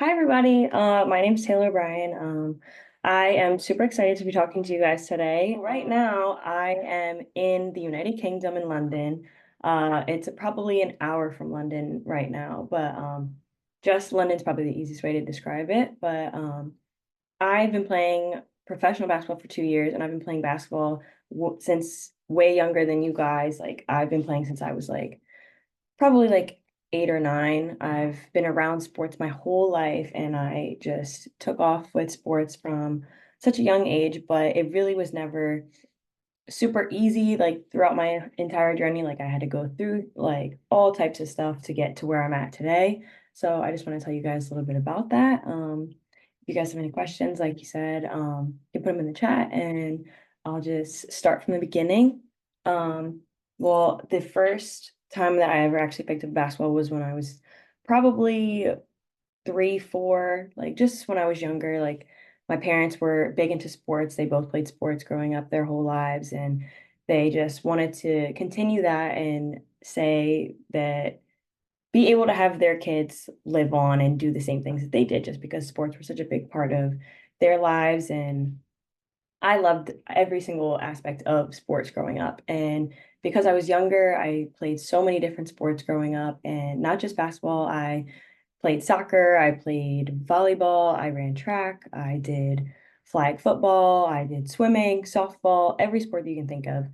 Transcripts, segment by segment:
Hi, everybody. My name's Taylor Bryan. I am super excited to be talking to you guys today. Right now, I am in the United Kingdom in London. It's probably an hour from London right now, but just London's probably the easiest way to describe it. But I've been playing professional basketball for 2 years, and I've been playing basketball w since way younger than you guys. Like, I've been playing since I was probably like 8 or 9. I've been around sports my whole life, and I just took off with sports from such a young age, but it really was never super easy. Like throughout my entire journey, like I had to go through like all types of stuff to get to where I'm at today. So I just want to tell you guys a little bit about that. If you guys have any questions, like you said, you can put them in the chat and I'll just start from the beginning. Um, well, the first time that I ever actually picked up basketball was when I was probably 3, 4, like just when I was younger. Like my parents were big into sports. They both played sports growing up their whole lives, and they just wanted to continue that and say that be able to have their kids live on and do the same things that they did just because sports were such a big part of their lives. And I loved every single aspect of sports growing up. And because I was younger, I played so many different sports growing up, and not just basketball. I played soccer, I played volleyball, I ran track, I did flag football, I did swimming, softball, every sport that you can think of.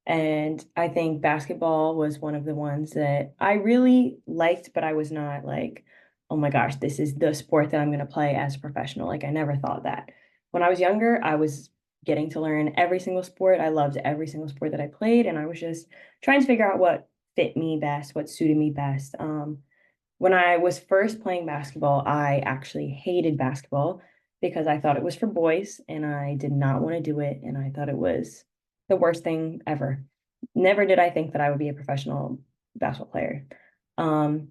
And I think basketball was one of the ones that I really liked, but I was not like, oh my gosh, this is the sport that I'm going to play as a professional. Like, I never thought that. When I was younger, I was getting to learn every single sport. I loved every single sport that I played, and I was just trying to figure out what fit me best, what suited me best. When I was first playing basketball, I actually hated basketball because I thought it was for boys and I did not want to do it. And I thought it was the worst thing ever. Never did I think that I would be a professional basketball player. Um,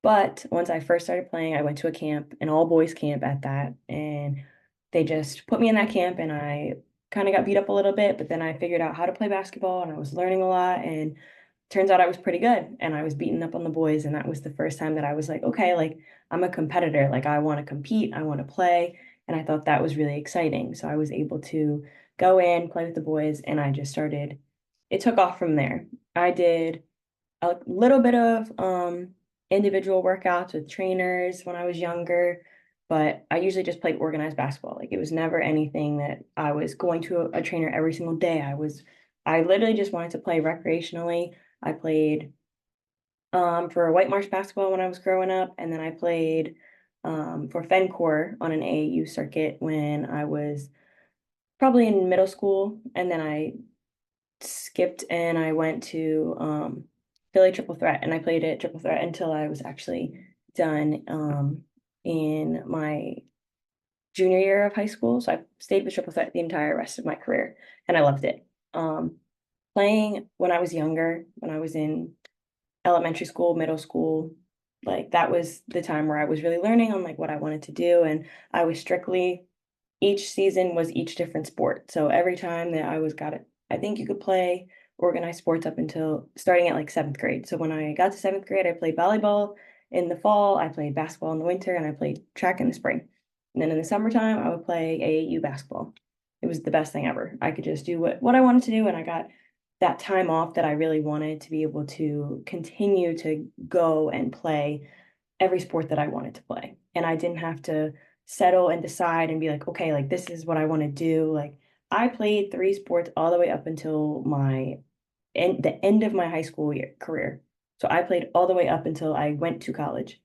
but once I first started playing, I went to a camp, an all boys camp at that, and they just put me in that camp and I kind of got beat up a little bit, but then I figured out how to play basketball and I was learning a lot, and turns out I was pretty good and I was beating up on the boys, and that was the first time that I was like, okay, like I'm a competitor, like I want to compete, I want to play, and I thought that was really exciting. So I was able to go in, play with the boys, and I just started, it took off from there. I did a little bit of individual workouts with trainers when I was younger, but I usually just played organized basketball. Like it was never anything that I was going to a trainer every single day. I literally just wanted to play recreationally. I played for White Marsh basketball when I was growing up, and then I played for Fencor on an AAU circuit when I was probably in middle school, and then I skipped and I went to Philly Triple Threat, and I played it Triple Threat until I was actually done in my junior year of high school. So I stayed with Triple Threat the entire rest of my career, and I loved it. Playing when I was younger, when I was in elementary school, middle school, like that was the time where I was really learning on like what I wanted to do, and I was strictly, each season was each different sport. So every time that I was got it, I think you could play organized sports up until starting at like seventh grade. So when I got to seventh grade, I played volleyball in the fall, I played basketball in the winter, and I played track in the spring. And then in the summertime, I would play AAU basketball. It was the best thing ever. I could just do what I wanted to do, and I got that time off that I really wanted to be able to continue to go and play every sport that I wanted to play. And I didn't have to settle and decide and be like, okay, like this is what I want to do. Like I played 3 sports all the way up until the end of my high school career. So I played all the way up until I went to college.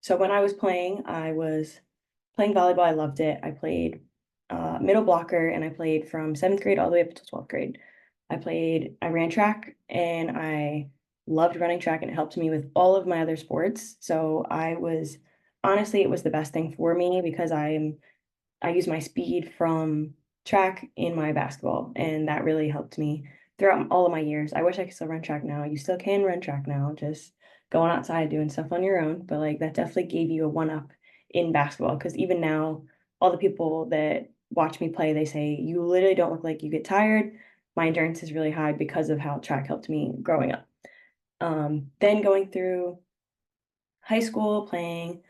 So when I was playing volleyball. I loved it. I played middle blocker, and I played from seventh grade all the way up to 12th grade. I ran track, and I loved running track, and it helped me with all of my other sports. So honestly, it was the best thing for me because I use my speed from track in my basketball, and that really helped me throughout all of my years. I wish I could still run track now. You still can run track now, just going outside doing stuff on your own, but like that definitely gave you a one up in basketball because even now, all the people that watch me play, they say you literally don't look like you get tired. My endurance is really high because of how track helped me growing up. Then going through high school, playing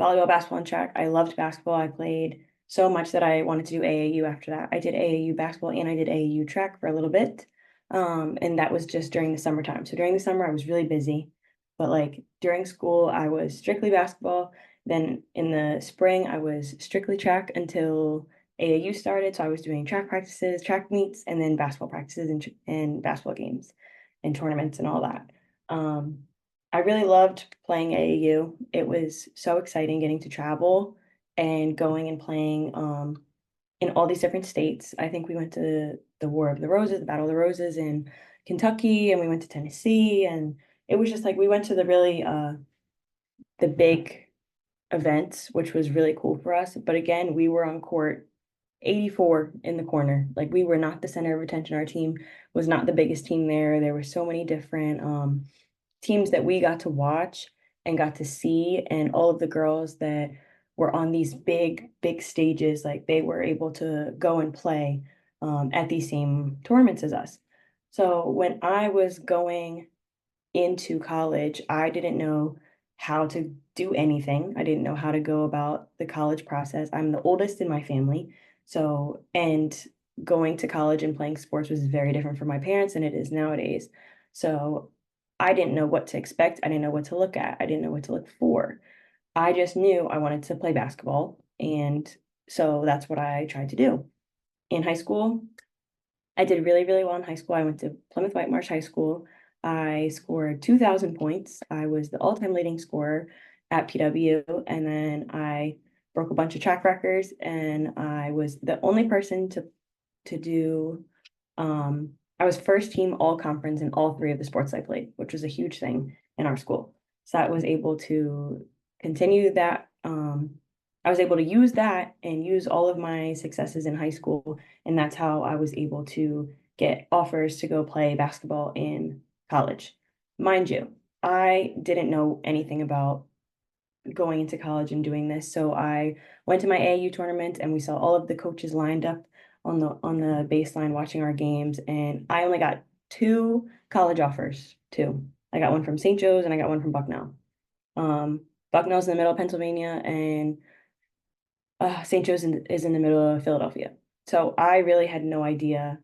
volleyball, basketball, and track. I loved basketball. I played so much that I wanted to do AAU after that. I did AAU basketball and I did AAU track for a little bit. And that was just during the summertime. So during the summer, I was really busy. But like during school, I was strictly basketball. Then in the spring, I was strictly track until AAU started. So I was doing track practices, track meets, and then basketball practices and basketball games and tournaments and all that. Um, I really loved playing AAU. It was so exciting getting to travel and going and playing in all these different states. I think we went to the War of the Roses, the Battle of the Roses in Kentucky, and we went to Tennessee, and it was just like we went to the big events, which was really cool for us. But again, we were on court 84 in the corner. Like we were not the center of attention. Our team was not the biggest team there. There were so many different teams that we got to watch and got to see, and all of the girls that were on these big stages, like they were able to go and play at these same tournaments as us. So when I was going into college, I didn't know how to do anything. I didn't know how to go about the college process. I'm the oldest in my family. So, and going to college and playing sports was very different for my parents than it is nowadays. So, I didn't know what to expect. I didn't know what to look at. I didn't know what to look for. I just knew I wanted to play basketball. And so that's what I tried to do. In high school, I did really, really well in high school. I went to Plymouth White Marsh High School. I scored 2,000 points. I was the all-time leading scorer at PW, and then I broke a bunch of track records, and I was the only person to do I was first team all conference in all three of the sports I played, which was a huge thing in our school. So I was able to continue that. I was able to use that and use all of my successes in high school. And that's how I was able to get offers to go play basketball in college. Mind you, I didn't know anything about going into college and doing this. So I went to my AAU tournament and we saw all of the coaches lined up on the baseline watching our games. And I only got two college offers, two. I got one from St. Joe's and I got one from Bucknell. Bucknell's in the middle of Pennsylvania and St. Joe's is in the middle of Philadelphia. So I really had no idea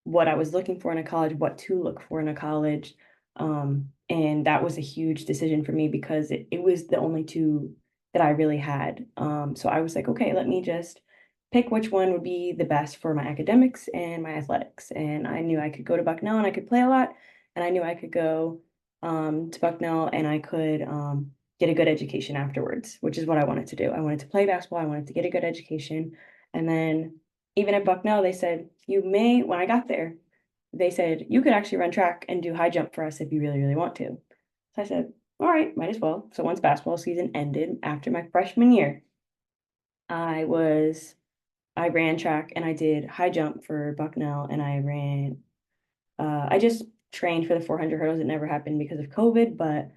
what I was looking for in a college, what to look for in a college. And that was a huge decision for me because it was the only two that I really had. So I was like, okay, let me just pick which one would be the best for my academics and my athletics. And I knew I could go to Bucknell and I could play a lot. And I knew I could go to Bucknell and I could get a good education afterwards, which is what I wanted to do. I wanted to play basketball. I wanted to get a good education. And then even at Bucknell, they said, you may, when I got there, they said, you could actually run track and do high jump for us if you really, really want to. So I said, all right, might as well. So once basketball season ended after my freshman year, I was, I ran track and I did high jump for Bucknell and I just trained for the 400 hurdles. It never happened because of COVID, but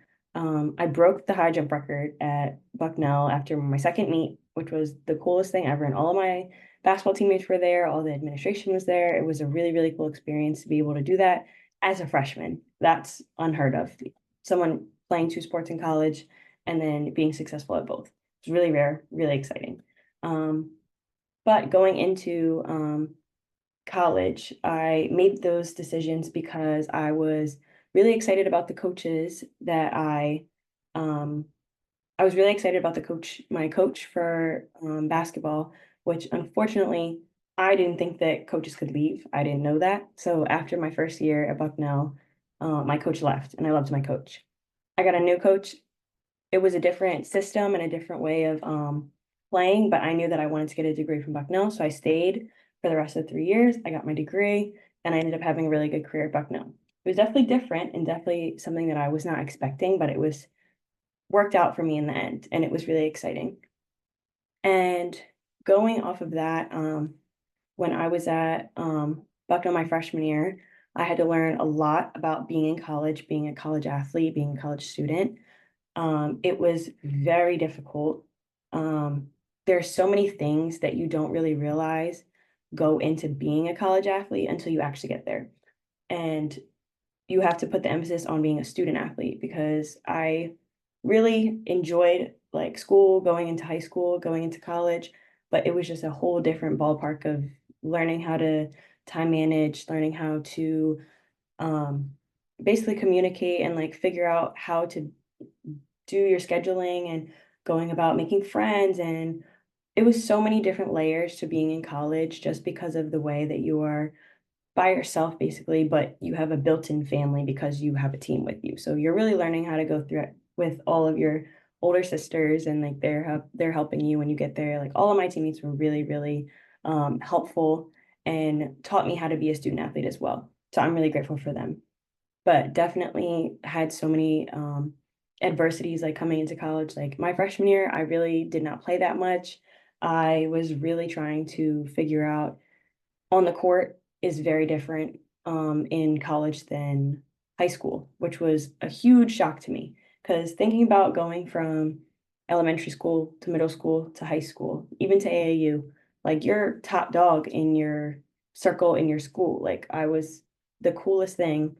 I broke the high jump record at Bucknell after my second meet, which was the coolest thing ever. And all of my basketball teammates were there, all the administration was there. It was a really, really cool experience to be able to do that as a freshman. That's unheard of. Someone playing two sports in college and then being successful at both. It's really rare, really exciting. Um, but going into college, I made those decisions because I was really excited about the coaches that I was really excited about my coach for basketball, which unfortunately I didn't think that coaches could leave. I didn't know that. So after my first year at Bucknell, my coach left and I loved my coach. I got a new coach. It was a different system and a different way of playing, but I knew that I wanted to get a degree from Bucknell, so I stayed for the rest of the 3 years. I got my degree, and I ended up having a really good career at Bucknell. It was definitely different and definitely something that I was not expecting, but it was worked out for me in the end, and it was really exciting. And going off of that, when I was at Bucknell my freshman year, I had to learn a lot about being in college, being a college athlete, being a college student. It was very difficult. There's so many things that you don't really realize go into being a college athlete until you actually get there. And you have to put the emphasis on being a student athlete because I really enjoyed like school, going into high school, going into college, but it was just a whole different ballpark of learning how to time manage, learning how to um, basically communicate and like figure out how to do your scheduling and going about making friends. And it was so many different layers to being in college just because of the way that you are by yourself basically, but you have a built-in family because you have a team with you. So you're really learning how to go through it with all of your older sisters, and like they're helping you when you get there. Like all of my teammates were really, really helpful and taught me how to be a student athlete as well. So I'm really grateful for them. But definitely had so many adversities like coming into college. Like my freshman year, I really did not play that much. I was really trying to figure out on the court is very different in college than high school, which was a huge shock to me. Because thinking about going from elementary school to middle school to high school, even to AAU, like you're top dog in your circle in your school. Like the coolest thing.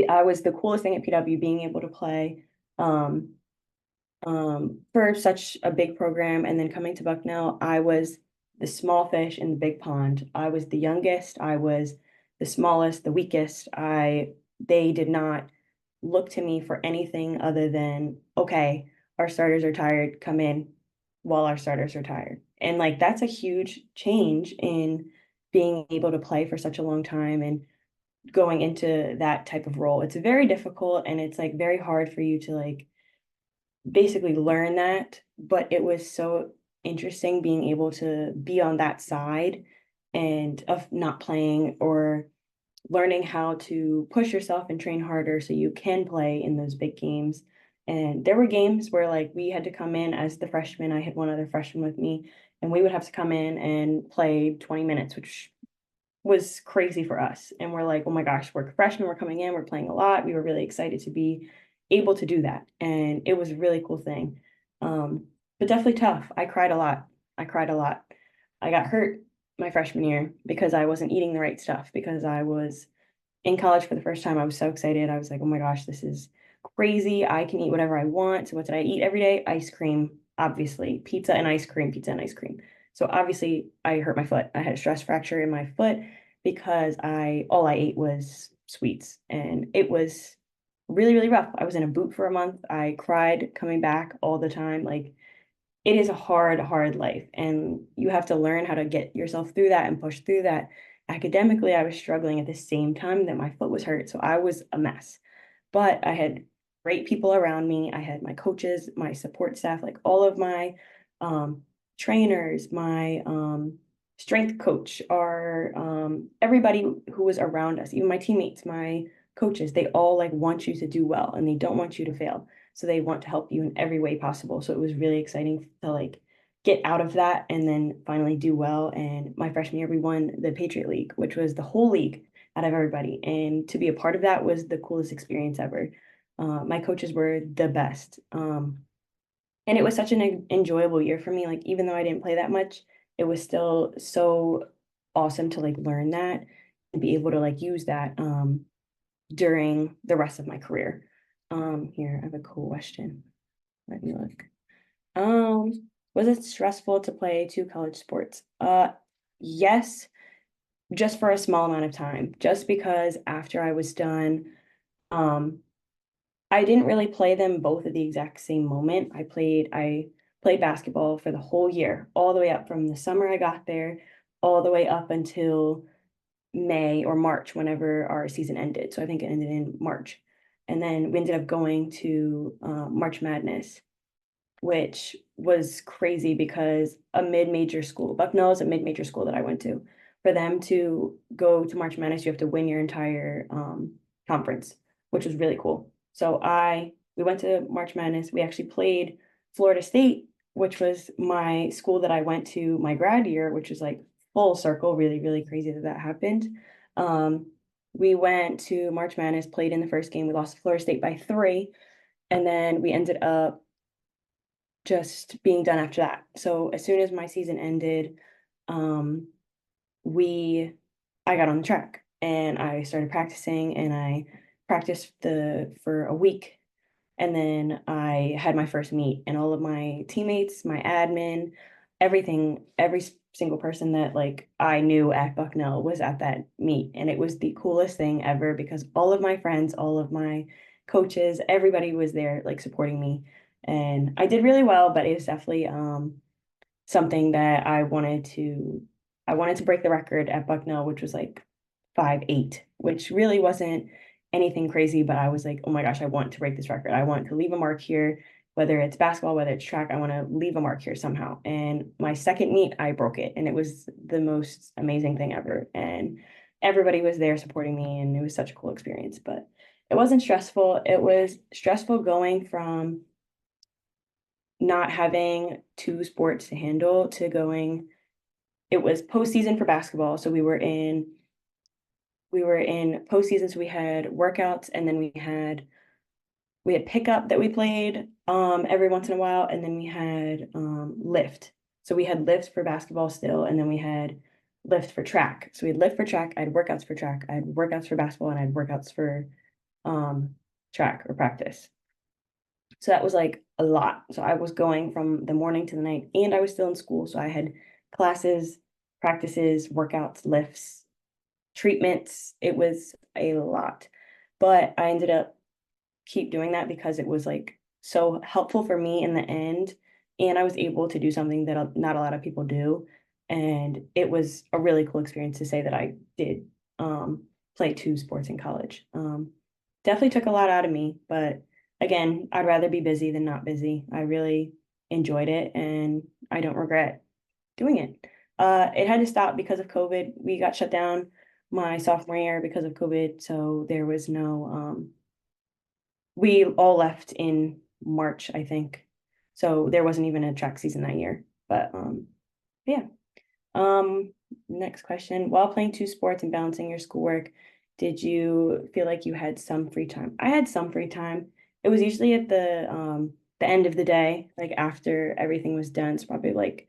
I was the coolest thing at PW being able to play um, for such a big program. And then coming to Bucknell, I was the small fish in the big pond. I was the youngest. I was the smallest, the weakest. They did not look to me for anything other than, okay, our starters are tired, come in while our starters are tired. And like that's a huge change in being able to play for such a long time and going into that type of role. It's very difficult and it's like very hard for you to like basically learn that, but it was so interesting being able to be on that side and of not playing or learning how to push yourself and train harder so you can play in those big games. And there were games where like we had to come in as the freshman. I had one other freshman with me, and we would have to come in and play 20 minutes, which was crazy for us. And we're like, oh my gosh, we're freshmen, we're coming in, we're playing a lot. We were really excited to be able to do that. And it was a really cool thing. But definitely tough. I cried a lot. I cried a lot. I got hurt my freshman year because I wasn't eating the right stuff because I was in college for the first time. I was so excited. I was like, oh my gosh, this is crazy. I can eat whatever I want. So what did I eat every day? Ice cream, obviously. Pizza and ice cream, pizza and ice cream. So obviously I hurt my foot. I had a stress fracture in my foot because I all I ate was sweets and it was really, really rough. I was in a boot for a month. I cried coming back all the time. Like it is a hard, hard life. And you have to learn how to get yourself through that and push through that. Academically, I was struggling at the same time that my foot was hurt. So I was a mess. But I had great people around me. I had my coaches, my support staff, like all of my um, trainers, my strength coach, our everybody who was around us, even my teammates, my coaches, they all like want you to do well and they don't want you to fail. So they want to help you in every way possible. So it was really exciting to like get out of that and then finally do well. And my freshman year, we won the Patriot League, which was the whole league out of everybody. And to be a part of that was the coolest experience ever. My coaches were the best. And it was such an enjoyable year for me. Like, even though I didn't play that much, it was still so awesome to like learn that and be able to like use that during the rest of my career. Here, I have a cool question. Let me look. Was it stressful to play two college sports? Yes, just for a small amount of time. Just because after I was done, um, I didn't really play them both at the exact same moment. I played basketball for the whole year, all the way up from the summer I got there, all the way up until May or March, whenever our season ended. So I think it ended in March. And then we ended up going to March Madness, which was crazy because a mid-major school, Bucknell is a mid-major school that I went to. For them to go to March Madness, you have to win your entire conference, which was really cool. So we went to March Madness. We actually played Florida State, which was my school that I went to my grad year, which is like full circle, really, really crazy that that happened. We went to March Madness, played in the first game. We lost to Florida State by 3, and then we ended up just being done after that. So as soon as my season ended, um, we I got on the track and I started practicing and I practiced the for a week And then I had my first meet, and all of my teammates, my admin, everything, single person that like I knew at Bucknell was at that meet. And it was the coolest thing ever because all of my friends, all of my coaches, everybody was there like supporting me. And I did really well, but it was definitely something that I wanted to break the record at Bucknell, which was like 5'8", which really wasn't anything crazy, but I was like, oh my gosh, I want to break this record. I want to leave a mark here, whether it's basketball, whether it's track, I want to leave a mark here somehow. And my second meet, I broke it, and it was the most amazing thing ever. And everybody was there supporting me, and it was such a cool experience. But it wasn't stressful. It was stressful going from not having two sports to handle to going, it was postseason for basketball. So we were in postseason, so we had workouts, and then we had pickup that we played every once in a while, and then we had lift. So we had lift for basketball still, and then we had lift for track. So we had lift for track, I had workouts for track, I had workouts for basketball, and I had workouts for um track or practice. So that was like a lot. So I was going from the morning to the night, and I was still in school. So I had classes, practices, workouts, lifts, treatments. It was a lot. But I ended up keep doing that because it was like so helpful for me in the end. And I was able to do something that not a lot of people do. And it was a really cool experience to say that I did play two sports in college. Definitely took a lot out of me, but again, I'd rather be busy than not busy. I really enjoyed it, and I don't regret doing it. It had to stop because of COVID. We got shut down my sophomore year because of COVID, so there was no we all left in March, I think. So there wasn't even a track season that year. But yeah. Um, Next question. While playing two sports and balancing your schoolwork, did you feel like you had some free time? I had some free time. It was usually at the end of the day, like after everything was done. It's probably like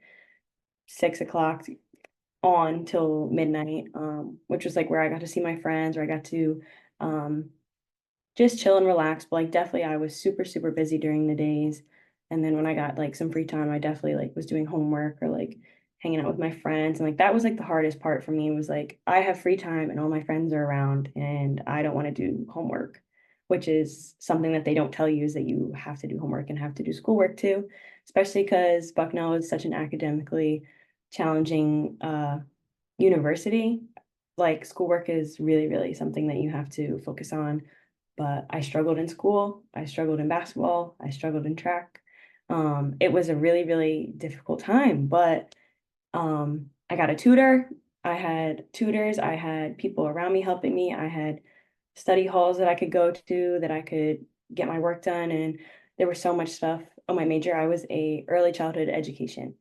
6 o'clock on till midnight, which was like where I got to see my friends, where I got to um just chill and relax. But like definitely I was super, super busy during the days. And then when I got like some free time, I definitely like was doing homework or like hanging out with my friends. And like that was like the hardest part for me was like I have free time and all my friends are around and I don't want to do homework, which is something that they don't tell you is that you have to do homework and have to do schoolwork too, especially because Bucknell is such an academically challenging university. Like schoolwork is really, really something that you have to focus on. But I struggled in school, I struggled in basketball, I struggled in track. It was a really, really difficult time, but I got a tutor. I had tutors, I had people around me helping me. I had study halls that I could go to that I could get my work done. And there was so much stuff on my major. I was a early childhood education.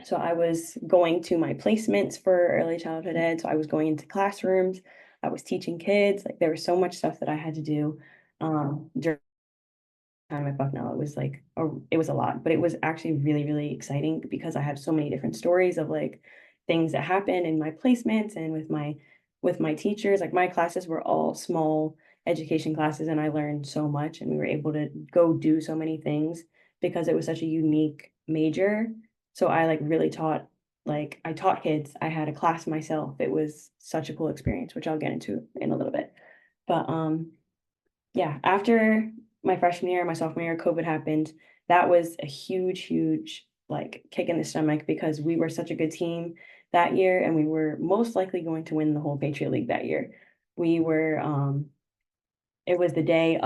So I was going to my placements for early childhood ed. So I was going into classrooms. I was teaching kids. Like there was so much stuff that I had to do during time at Bucknell. It was like it was a lot, but it was actually really, really exciting because I have so many different stories of like things that happened in my placements and with my teachers. Like my classes were all small education classes, and I learned so much, and we were able to go do so many things because it was such a unique major. So I like really taught like I taught kids. I had a class myself. It was such a cool experience, which I'll get into in a little bit. But yeah, after my freshman year, my sophomore year, COVID happened. That was a huge, huge like kick in the stomach because we were such a good team that year, and we were most likely going to win the whole Patriot League that year. We were it was the day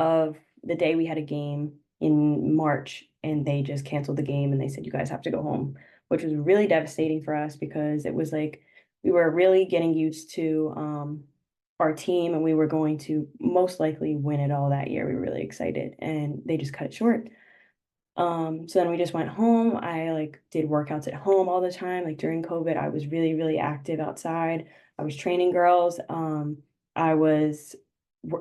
we had a game in March, and they just canceled the game and they said you guys have to go home, which was really devastating for us because it was like we were really getting used to our team, and we were going to most likely win it all that year. We were really excited, and they just cut it short. So then we just went home. I like did workouts at home all the time. Like during COVID, I was really, really active outside. I was training girls. I was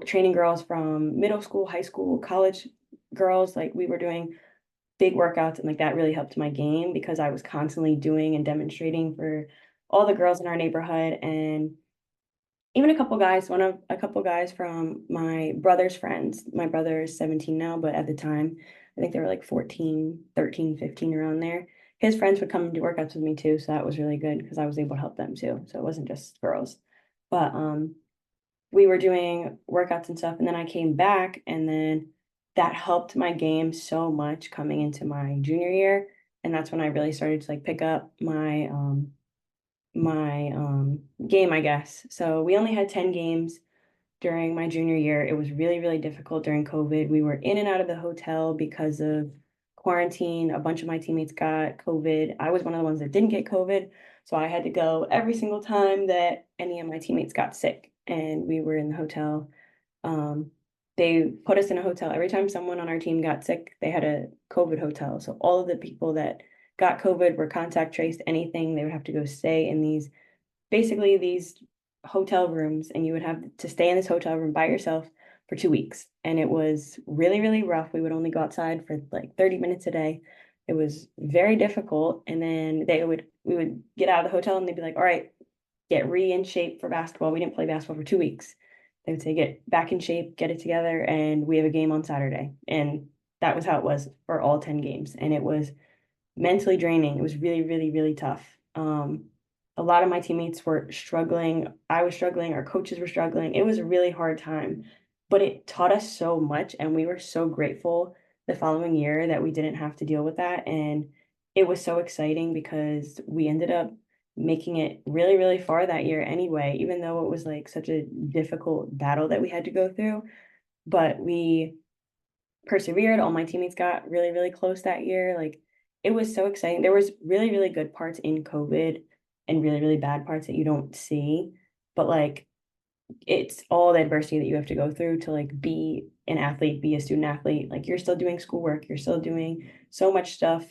training girls from middle school, high school, college girls. Like we were doing big workouts, and like that really helped my game because I was constantly doing and demonstrating for all the girls in our neighborhood. And even a couple guys from my brother's friends. My brother is 17 now, but at the time, I think they were like 14, 13, 15 around there. His friends would come and do workouts with me too, so that was really good because I was able to help them too. So it wasn't just girls. But we were doing workouts and stuff, and then I came back, and then that helped my game so much coming into my junior year. And that's when I really started to like pick up my game, I guess. So we only had 10 games during my junior year. It was really, really difficult during COVID. We were in and out of the hotel because of quarantine. A bunch of my teammates got COVID. I was one of the ones that didn't get COVID. So I had to go every single time that any of my teammates got sick and we were in the hotel. Um, they put us in a hotel. Every time someone on our team got sick, they had a COVID hotel. So all of the people that got COVID were contact traced, anything, they would have to go stay in these hotel rooms, and you would have to stay in this hotel room by yourself for 2 weeks. And it was really, really rough. We would only go outside for like 30 minutes a day. It was very difficult. And then we would get out of the hotel and they'd be like, all right, get in shape for basketball. We didn't play basketball for 2 weeks. They would say, get back in shape, get it together, and we have a game on Saturday. And that was how it was for all 10 games. And it was mentally draining. It was really, really, really tough. A lot of my teammates were struggling. I was struggling. Our coaches were struggling. It was a really hard time, but it taught us so much. And we were so grateful the following year that we didn't have to deal with that. And it was so exciting because we ended up making it really, really far that year anyway, even though it was like such a difficult battle that we had to go through. But we persevered. All my teammates got really, really close that year. Like it was so exciting. There was really, really good parts in COVID and really, really bad parts that you don't see. But like it's all the adversity that you have to go through to like be an athlete, be a student athlete. Like you're still doing schoolwork, you're still doing so much stuff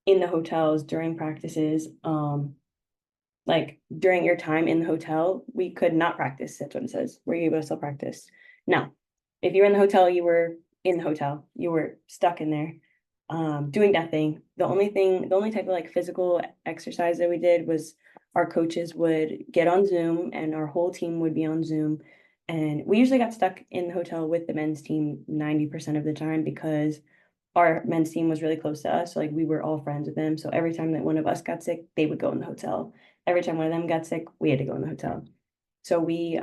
in the hotels during practices. Like during your time in the hotel, we could not practice. That's what it says. Were you able to still practice? No. If you were in the hotel, you were in the hotel. You were stuck in there, doing nothing. The only type of like physical exercise that we did was our coaches would get on Zoom and our whole team would be on Zoom. And we usually got stuck in the hotel with the men's team 90% of the time because our men's team was really close to us. So like we were all friends with them. So every time that one of us got sick, they would go in the hotel. Every time one of them got sick, we had to go in the hotel. So we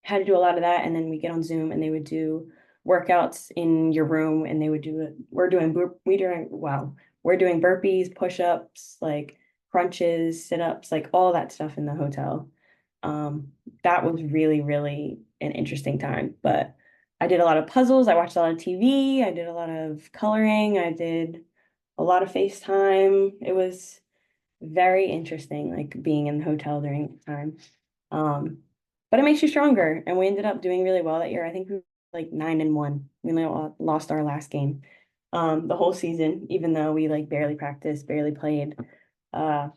had to do a lot of that. And then we get on Zoom and they would do workouts in your room and they would do it. We're doing burpees, push-ups, like crunches, sit-ups, like all that stuff in the hotel. That was really, really an interesting time. But I did a lot of puzzles. I watched a lot of TV. I did a lot of coloring. I did a lot of FaceTime. It was very interesting, like being in the hotel during that time. Um, but it makes you stronger. And we ended up doing really well that year. I think we were like 9-1. We only lost our last game the whole season, even though we like barely practiced, barely played. Uh,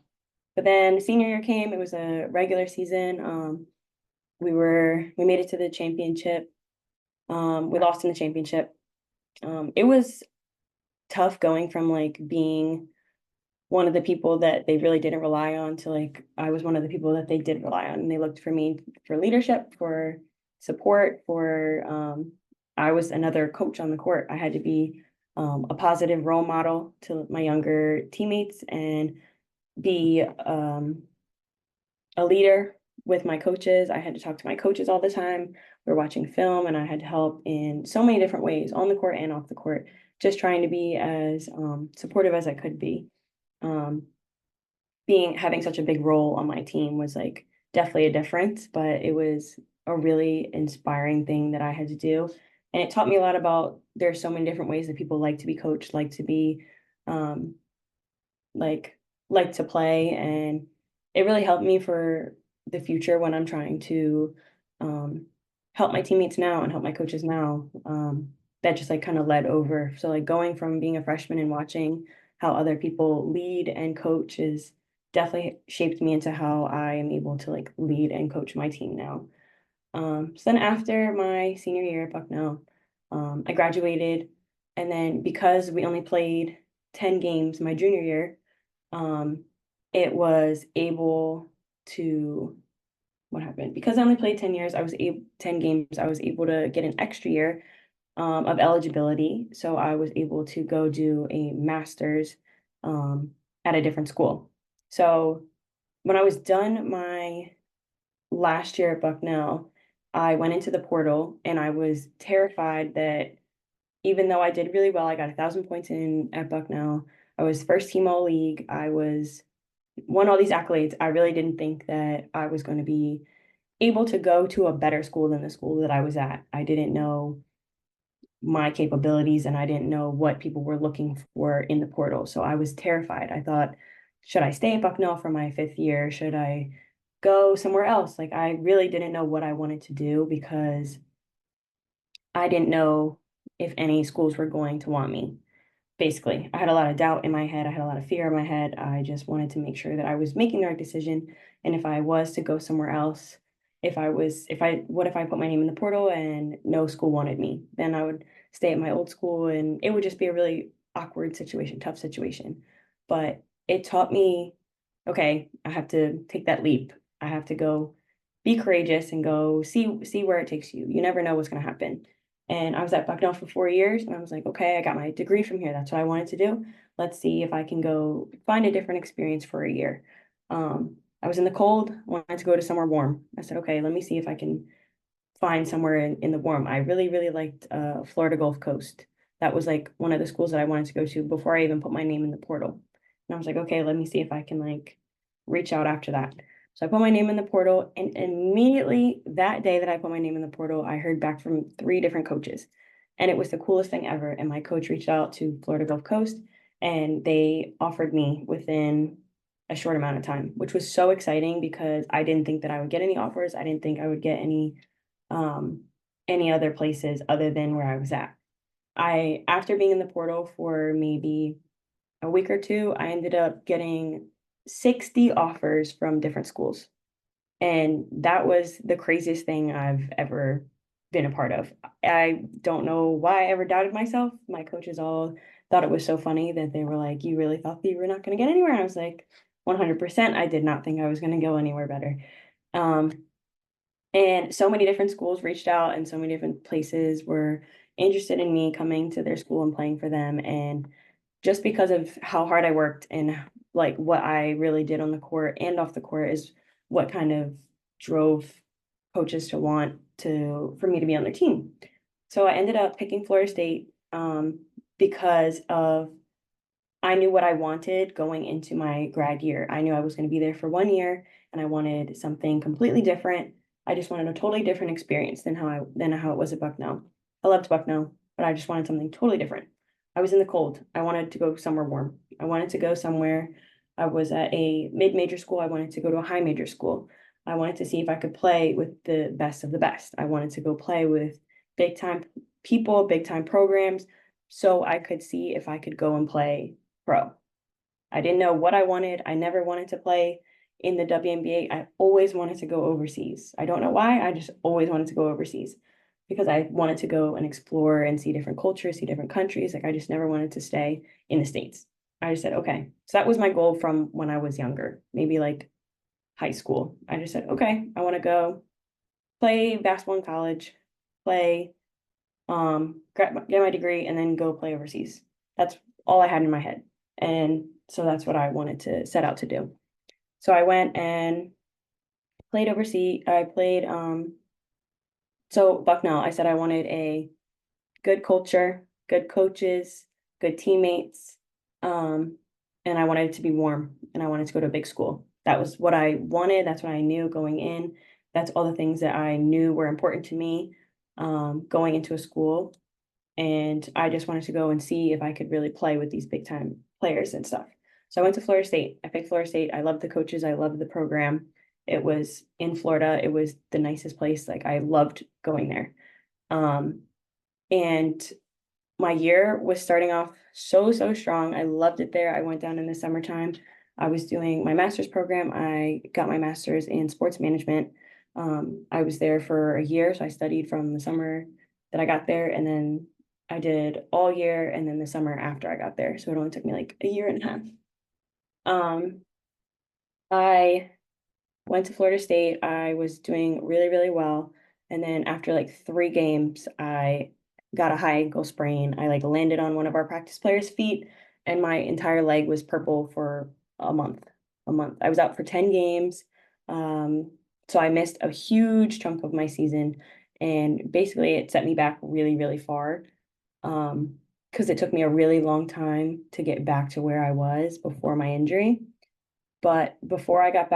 but then senior year came, it was a regular season. We made it to the championship. We lost in the championship. It was tough going from like being one of the people that they really didn't rely on to like I was one of the people that they did rely on and they looked for me for leadership, for support, for I was another coach on the court. I had to be a positive role model to my younger teammates and be a leader with my coaches. I had to talk to my coaches all the time. We were watching film and I had to help in so many different ways on the court and off the court, just trying to be as supportive as I could be. Um, having such a big role on my team was like definitely a difference, but it was a really inspiring thing that I had to do. And it taught me a lot about there's so many different ways that people like to be coached, like to be um like like to play. And it really helped me for the future when I'm trying to um help my teammates now and help my coaches now. That just like kind of led over. So like going from being a freshman and watching how other people lead and coach is definitely shaped me into how I am able to like lead and coach my team now. So then after my senior year at Bucknell, I graduated, and then because we only played 10 games my junior year, um, it was able to what happened? Because I only played 10 years, 10 games, I was able to get an extra year of eligibility. So I was able to go do a master's um, at a different school. So when I was done my last year at Bucknell, I went into the portal and I was terrified that even though I did really well, I got 1,000 points in at Bucknell. I was first team all league. I was won all these accolades. I really didn't think that I was going to be able to go to a better school than the school that I was at. I didn't know my capabilities and I didn't know what people were looking for in the portal. So I was terrified. I thought, should I stay at Bucknell for my fifth year? Should I go somewhere else? Like I really didn't know what I wanted to do because I didn't know if any schools were going to want me. Basically, I had a lot of doubt in my head. I had a lot of fear in my head. I just wanted to make sure that I was making the right decision. And if I was to go somewhere else, what if I put my name in the portal and no school wanted me? Then I would stay at my old school and it would just be a really awkward situation, tough situation. But it taught me, okay, I have to take that leap. I have to go be courageous and go see where it takes you. You never know what's going to happen. And I was at Bucknell for 4 years, and I was like, okay, I got my degree from here. That's what I wanted to do. Let's see if I can go find a different experience for a year. I was in the cold, wanted to go to somewhere warm. I said, okay, let me see if I can find somewhere in the warm. I really, really liked Florida Gulf Coast. That was like one of the schools that I wanted to go to before I even put my name in the portal. And I was like, okay, let me see if I can like reach out after that. So I put my name in the portal, and immediately that day that I put my name in the portal, I heard back from three different coaches. And it was the coolest thing ever. And my coach reached out to Florida Gulf Coast and they offered me within a short amount of time, which was so exciting because I didn't think that I would get any offers. I didn't think I would get um, any other places other than where I was at. After being in the portal for maybe a week or two, I ended up getting 60 offers from different schools. And that was the craziest thing I've ever been a part of. I don't know why I ever doubted myself. My coaches all thought it was so funny that they were like, you really thought that you were not going to get anywhere? And I was like, 100%. I did not think I was going to go anywhere better. Um, and so many different schools reached out, and so many different places were interested in me coming to their school and playing for them. And just because of how hard I worked and like what I really did on the court and off the court is what kind of drove coaches to want to for me to be on their team. So I ended up picking Florida State because of I knew what I wanted going into my grad year. I knew I was going to be there for 1 year and I wanted something completely different. I just wanted a totally different experience than how it was at Bucknell. I loved Bucknell, but I just wanted something totally different. I was in the cold. I wanted to go somewhere warm. I wanted to go somewhere. I was at a mid-major school. I wanted to go to a high major school. I wanted to see if I could play with the best of the best. I wanted to go play with big time people, big time programs, so I could see if I could go and play pro. I didn't know what I wanted. I never wanted to play in the WNBA. I always wanted to go overseas. I don't know why. I just always wanted to go overseas because I wanted to go and explore and see different cultures, see different countries. Like I just never wanted to stay in the States. I just said, okay. So that was my goal from when I was younger, maybe like high school. I just said, okay, I want to go play basketball in college, play, get my degree, and then go play overseas. That's all I had in my head. And so that's what I wanted to set out to do. So I went and played overseas. I played so Bucknell, I said I wanted a good culture, good coaches, good teammates. Um, and I wanted it to be warm and I wanted to go to a big school. That was what I wanted. That's what I knew going in. That's all the things that I knew were important to me going into a school. And I just wanted to go and see if I could really play with these big time players and stuff. So I went to Florida State. I picked Florida State. I loved the coaches. I loved the program. It was in Florida. It was the nicest place. Like I loved going there. Um, and my year was starting off so strong. I loved it there. I went down in the summertime. I was doing my master's program. I got my master's in sports management. I was there for a year, so I studied from the summer that I got there, and then I did all year, and then the summer after I got there. So it only took me like a year and a half. Um, I Went to Florida State. I was doing really, really well. And then after like 3 games, I got a high ankle sprain. I like landed on one of our practice players' feet, and my entire leg was purple for a month. A month. I was out for 10 games. Um, so I missed a huge chunk of my season. And basically, it set me back really, really far. Because it took me a really long time to get back to where I was before my injury. But before I got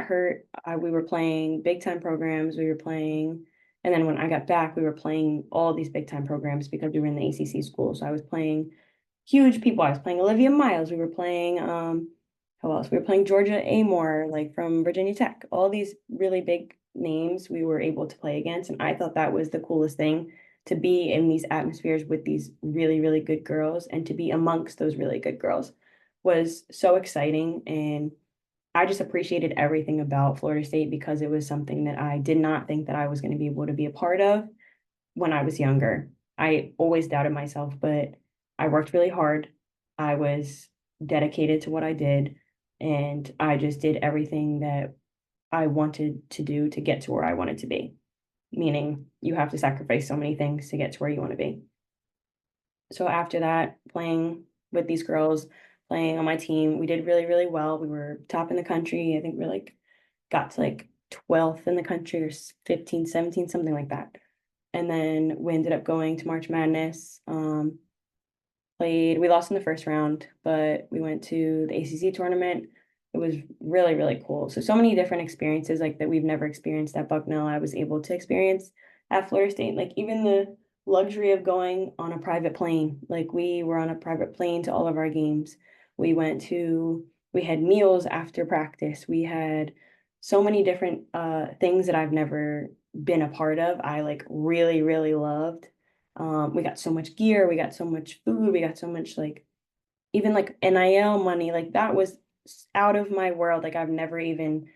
hurt, we were playing big time programs. We were playing, and then when I got back, we were playing all these big time programs because we were in the ACC school. So I was playing huge people. I was playing Olivia Miles. We were playing, who else? We were playing Georgia Amore, like from Virginia Tech. All these really big names we were able to play against. And I thought that was the coolest thing to be in these atmospheres with these really, really good girls and to be amongst those really good girls was so exciting. And I just appreciated everything about Florida State because it was something that I did not think that I was going to be able to be a part of when I was younger. I always doubted myself, but I worked really hard. I was dedicated to what I did, and I just did everything that I wanted to do to get to where I wanted to be. Meaning, you have to sacrifice so many things to get to where you want to be. So after that, playing with these girls, playing on my team, we did really, really well. We were top in the country. I think we like got to like 12th in the country or 15, 17, something like that. And then we ended up going to March Madness. We lost in the first round, but we went to the ACC tournament. It was really, really cool. So many different experiences like that we've never experienced at Bucknell, I was able to experience at Florida State. Like even the luxury of going on a private plane. Like we were on a private plane to all of our games. We had meals after practice. We had so many different things that I've never been a part of. I like really, really loved. We got so much gear, we got so much food, we got so much like even like NIL money, like that was out of my world. Like I've never even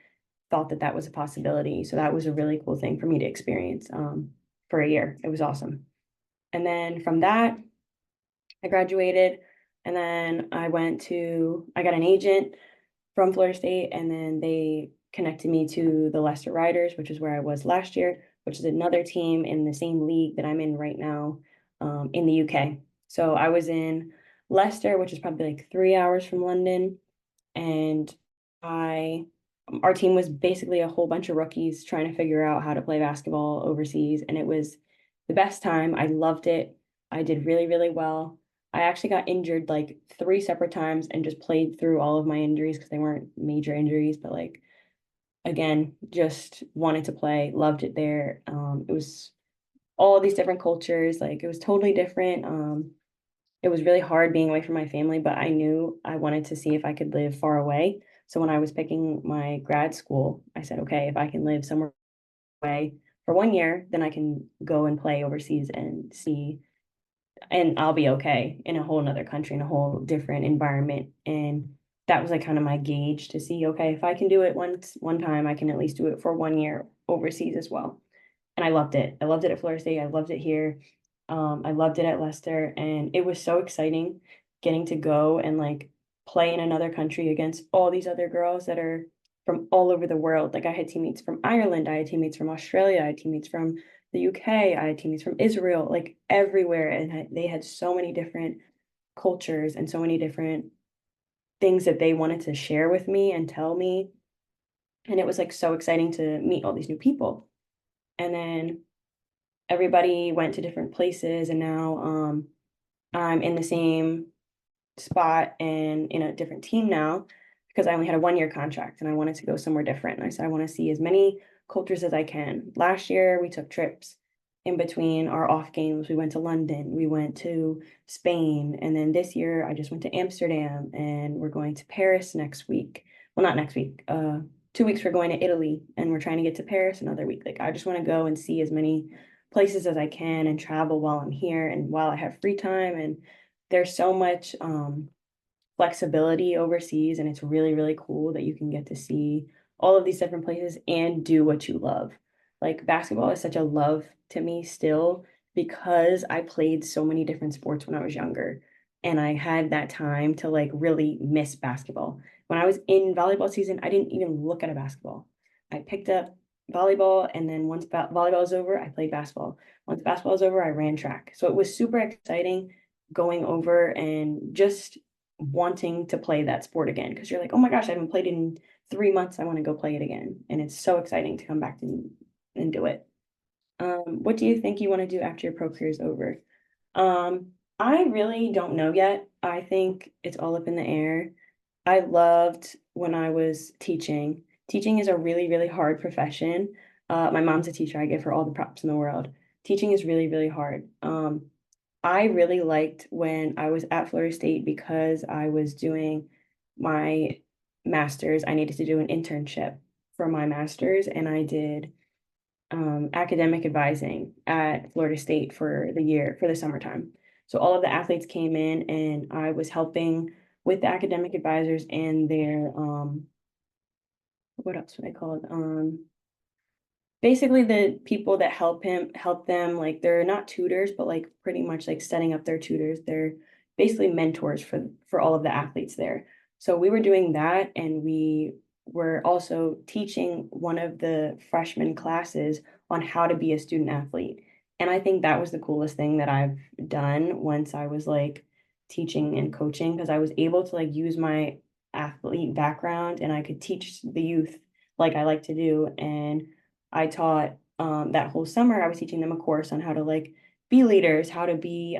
thought that that was a possibility. So that was a really cool thing for me to experience for a year. It was awesome. And then from that, I graduated and then I got an agent from Florida State, and then they connected me to the Leicester Riders, which is where I was last year, which is another team in the same league that I'm in right now, in the UK. So I was in Leicester, which is probably like 3 hours from London, and I our team was basically a whole bunch of rookies trying to figure out how to play basketball overseas, and it was the best time. I loved it. I did really, really well. I actually got injured like 3 separate times and just played through all of my injuries because they weren't major injuries, but like again, just wanted to play, loved it there. It was all these different cultures, like it was totally different. It was really hard being away from my family, but I knew I wanted to see if I could live far away. So when I was picking my grad school, I said, okay, if I can live somewhere away for 1 year, then I can go and play overseas and see, and I'll be okay in a whole nother country, in a whole different environment. And that was like kind of my gauge to see, okay, if I can do it one time, I can at least do it for 1 year overseas as well. And I loved it. I loved it at Florida State. I loved it here. I loved it at Leicester, and it was so exciting getting to go and like play in another country against all these other girls that are from all over the world. Like I had teammates from Ireland, I had teammates from Australia, I had teammates from the UK, I had teammates from Israel, like everywhere, and they had so many different cultures and so many different things that they wanted to share with me and tell me. And it was like so exciting to meet all these new people. And then everybody went to different places, and now I'm in the same spot and in a different team now because I only had a 1 year contract and I wanted to go somewhere different. And I said I want to see as many cultures as I can. Last year we took trips in between our off games. We went to London, we went to Spain, and then this year I just went to Amsterdam, and we're going to Paris next week. Well, not next week. 2 weeks we're going to Italy, and we're trying to get to Paris another week. Like I just want to go and see as many places as I can and travel while I'm here and while I have free time. And there's so much flexibility overseas, and it's really, really cool that you can get to see all of these different places and do what you love. Like basketball is such a love to me still because I played so many different sports when I was younger, and I had that time to like really miss basketball. when I was in volleyball season, I didn't even look at a basketball. I picked up volleyball, and then once volleyball was over, I played basketball. Once basketball was over, I ran track. So it was super exciting going over and just wanting to play that sport again because you're like, oh my gosh, I haven't played it in 3 months. I want to go play it again. And it's so exciting to come back and do it. What do you think you want to do after your pro career is over? I really don't know yet. I think it's all up in the air. I loved when I was teaching. Teaching is a really, really hard profession. My mom's a teacher. I give her all the props in the world. Teaching is really, really hard. I really liked when I was at Florida State because I was doing my master's. I needed to do an internship for my master's, and I did academic advising at Florida State for the year, for the summertime. So all of the athletes came in, and I was helping with the academic advisors and their what else would I call it? Basically the people that help them, like they're not tutors, but like pretty much like setting up their tutors. They're basically mentors for all of the athletes there. So we were doing that, and we were also teaching one of the freshman classes on how to be a student athlete. And I think that was the coolest thing that I've done once I was like teaching and coaching, because I was able to like use my athlete background, and I could teach the youth like I like to do. And I taught that whole summer, I was teaching them a course on how to like be leaders, how to be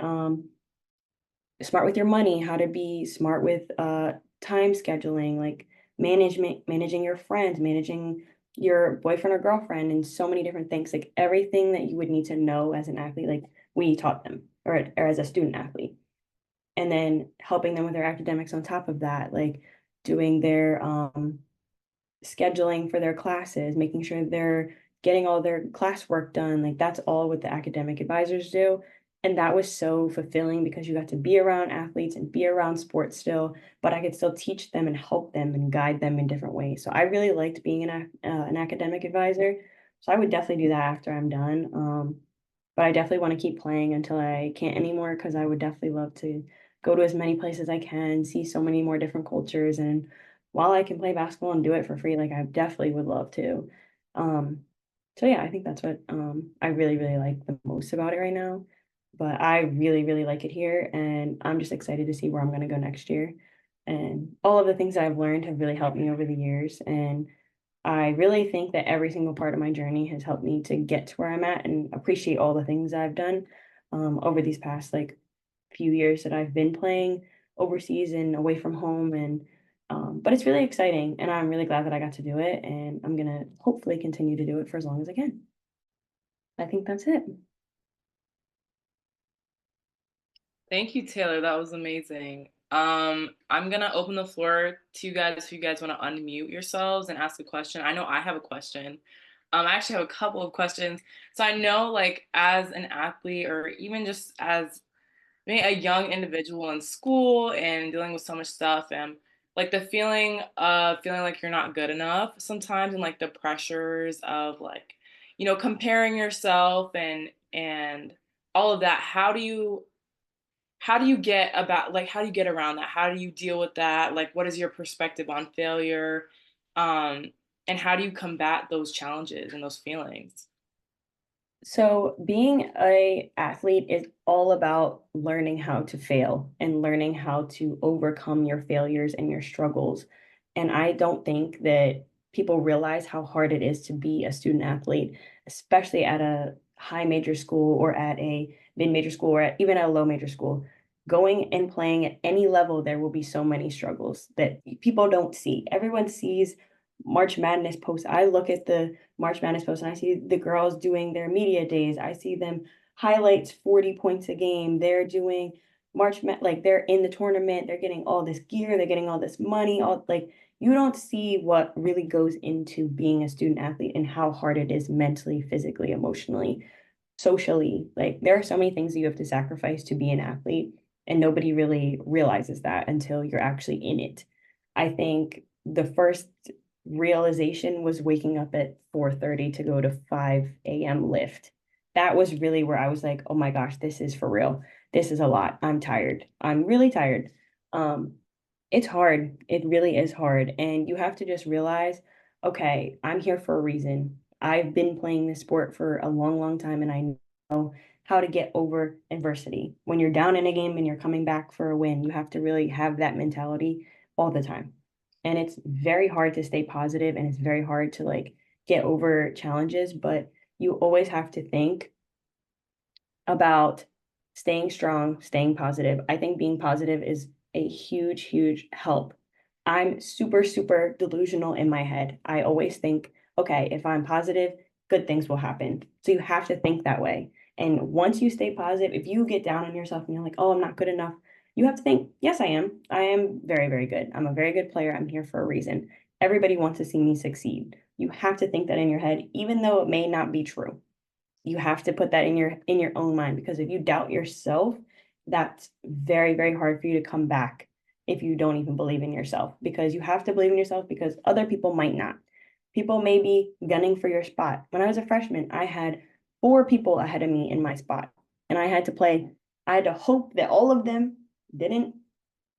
smart with your money, how to be smart with time scheduling, like managing your friends, managing your boyfriend or girlfriend, and so many different things. Like everything that you would need to know as an athlete, like we taught them, or as a student athlete. And then helping them with their academics on top of that, like doing their scheduling for their classes, making sure they're getting all their classwork done. Like that's all what the academic advisors do. And that was so fulfilling because you got to be around athletes and be around sports still, but I could still teach them and help them and guide them in different ways. So I really liked being an academic advisor. So I would definitely do that after I'm done. But I definitely want to keep playing until I can't anymore, because I would definitely love to go to as many places as I can, see so many more different cultures. And while I can play basketball and do it for free, like I definitely would love to. Um, so yeah, I think that's what I really, really like the most about it right now. But I really, really like it here, and I'm just excited to see where I'm going to go next year. And all of the things that I've learned have really helped me over the years. And I really think that every single part of my journey has helped me to get to where I'm at and appreciate all the things I've done over these past like few years that I've been playing overseas and away from home. And but it's really exciting, and I'm really glad that I got to do it, and I'm gonna hopefully continue to do it for as long as I can. I think that's it. Thank you, Taylor. That was amazing. I'm gonna open the floor to you guys if you guys want to unmute yourselves and ask a question. I know I have a question. I actually have a couple of questions. So I know, like, as an athlete or even just as maybe a young individual in school and dealing with so much stuff, and like the feeling of feeling like you're not good enough sometimes, and like the pressures of like, comparing yourself and all of that. How do you get around that? How do you deal with that? Like, what is your perspective on failure? Um, and how do you combat those challenges and those feelings? So being a athlete is all about learning how to fail and learning how to overcome your failures and your struggles. And I don't think that people realize how hard it is to be a student athlete, especially at a high major school or at a mid-major school or even at a low major school. Going and playing at any level, there will be so many struggles that people don't see. Everyone sees March Madness posts. I look at the March Madness post and I see the girls doing their media days. I see them highlights 40 points a game. They're doing like they're in the tournament, they're getting all this gear, they're getting all this money, all like you don't see what really goes into being a student athlete and how hard it is mentally, physically, emotionally, socially. Like there are so many things that you have to sacrifice to be an athlete, and nobody really realizes that until you're actually in it. I think the first realization was waking up at 4:30 to go to 5 a.m. lift. That was really where I was like, oh my gosh, this is for real. This is a lot. I'm tired. I'm really tired. Um, It's hard. It really is hard. And you have to just realize, okay, I'm here for a reason. I've been playing this sport for a long, long time, and I know how to get over adversity. When you're down in a game and you're coming back for a win, you have to really have that mentality all the time. And it's very hard to stay positive and it's very hard to like get over challenges, but you always have to think about staying strong, staying positive. I think being positive is a huge, huge help. I'm super, super delusional in my head. I always think, okay, if I'm positive, good things will happen. So you have to think that way. And once you stay positive, if you get down on yourself and you're like, oh, I'm not good enough, you have to think, yes, I am. I am very, very good. I'm a very good player. I'm here for a reason. Everybody wants to see me succeed. You have to think that in your head, even though it may not be true. You have to put that in your own mind, because if you doubt yourself, that's very, very hard for you to come back if you don't even believe in yourself, because you have to believe in yourself because other people might not. People may be gunning for your spot. When I was a freshman, I had four people ahead of me in my spot, and I had to hope that all of them didn't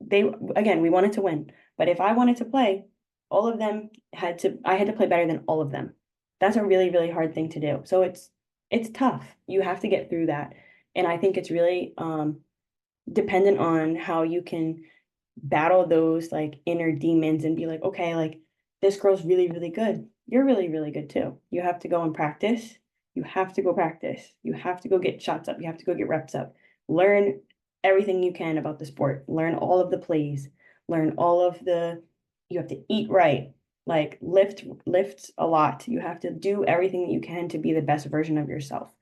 they again, we wanted to win. But if I wanted to play, all of them I had to play better than all of them. That's a really, really hard thing to do. So it's tough. You have to get through that. And I think it's really dependent on how you can battle those like inner demons and be like, okay, like this girl's really, really good. You're really, really good too. You have to go and practice. You have to go practice. You have to go get shots up. You have to go get reps up. Learn everything you can about the sport. Learn all of the plays. Learn all of you have to eat right. Like lift a lot. You have to do everything that you can to be the best version of yourself.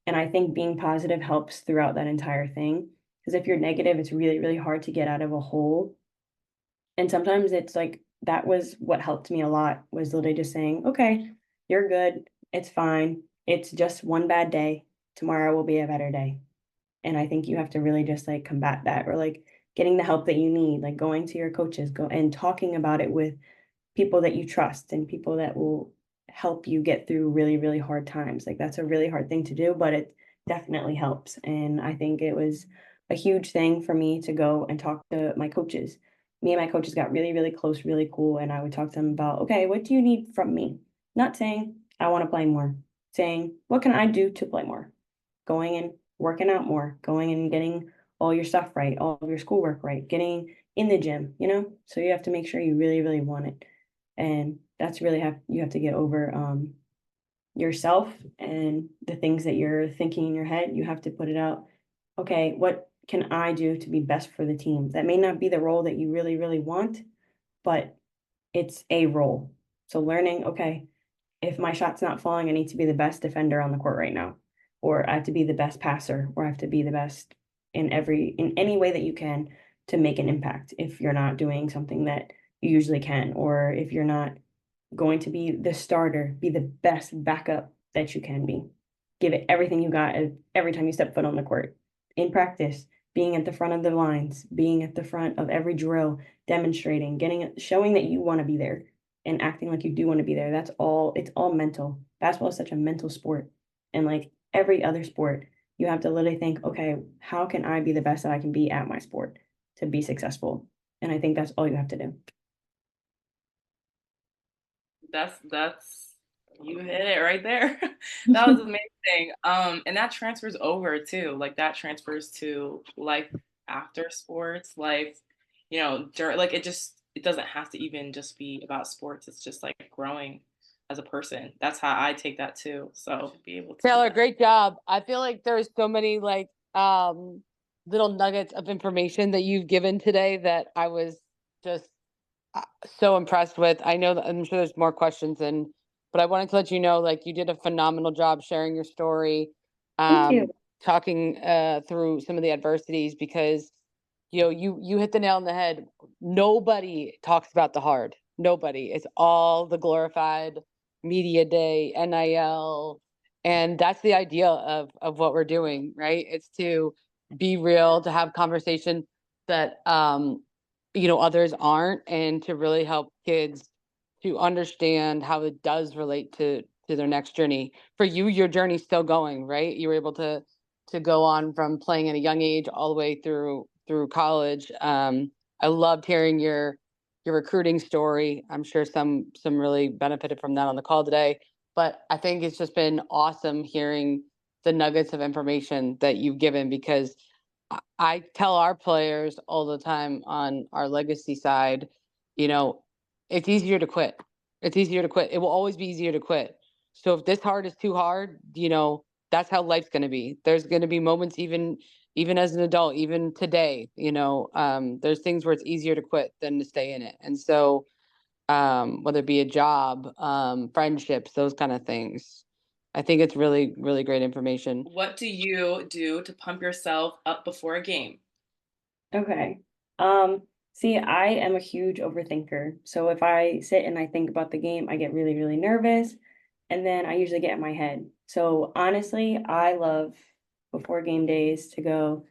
And I think being positive helps throughout that entire thing. Because if you're negative, it's really, really hard to get out of a hole. And sometimes it's like that was what helped me a lot, was literally just saying, okay, you're good. It's fine. It's just one bad day. Tomorrow will be a better day. And I think you have to really just like combat that, or like getting the help that you need, like going to your coaches, go and talking about it with people that you trust and people that will help you get through really, really hard times. Like that's a really hard thing to do, but it definitely helps. And I think it was a huge thing for me to go and talk to my coaches. Me and my coaches got really, really close, really cool. And I would talk to them about, okay, what do you need from me? Not saying I want to play more, saying, what can I do to play more? Going and working out more, going and getting all your stuff right, all of your schoolwork right, getting in the gym, you know? So you have to make sure you really, really want it. And that's really you have to get over yourself and the things that you're thinking in your head. You have to put it out. Okay, what can I do to be best for the team? That may not be the role that you really, really want, but it's a role. So learning, okay, if my shot's not falling, I need to be the best defender on the court right now, or I have to be the best passer, or I have to be the best in any way that you can to make an impact. If you're not doing something that you usually can, or if you're not going to be the starter, be the best backup that you can be. Give it everything you got every time you step foot on the court. In practice, being at the front of the lines, being at the front of every drill, demonstrating, showing that you want to be there and acting like you do want to be there. It's all mental. Basketball is such a mental sport. And like every other sport, you have to literally think, okay, how can I be the best that I can be at my sport to be successful? And I think that's all you have to do. That's you hit it right there. That was amazing. And that transfers over too. Like that transfers to life after sports, life, during like it doesn't have to even just be about sports. It's just like growing as a person. That's how I take that too. So be able to do Taylor, that. great job. I feel like there's so many little nuggets of information that you've given today that I was just so impressed with. I know that I'm sure there's more questions but I wanted to let you know like you did a phenomenal job sharing your story, Thank you. um, talking through some of the adversities because you hit the nail on the head. Nobody talks about the hard. Nobody. It's all the glorified media day, NIL, and that's the idea of what we're doing, right? It's to be real, to have conversation that others aren't, and to really help kids to understand how it does relate to their next journey. For you, your journey's still going, right? You were able to go on from playing at a young age all the way through college. I loved hearing your recruiting story. I'm sure some really benefited from that on the call today. But I think it's just been awesome hearing the nuggets of information that you've given, because I tell our players all the time on our legacy side, you know, it's easier to quit. It's easier to quit. It will always be easier to quit. So if this hard is too hard, that's how life's going to be. There's going to be moments, even as an adult, even today, there's things where it's easier to quit than to stay in it. And so, whether it be a job, friendships, those kind of things, I think it's really, really great information. What do you do to pump yourself up before a game? Okay. See, I am a huge overthinker. So if I sit and I think about the game, I get really, really nervous, and then I usually get in my head. So honestly, I love before game days to go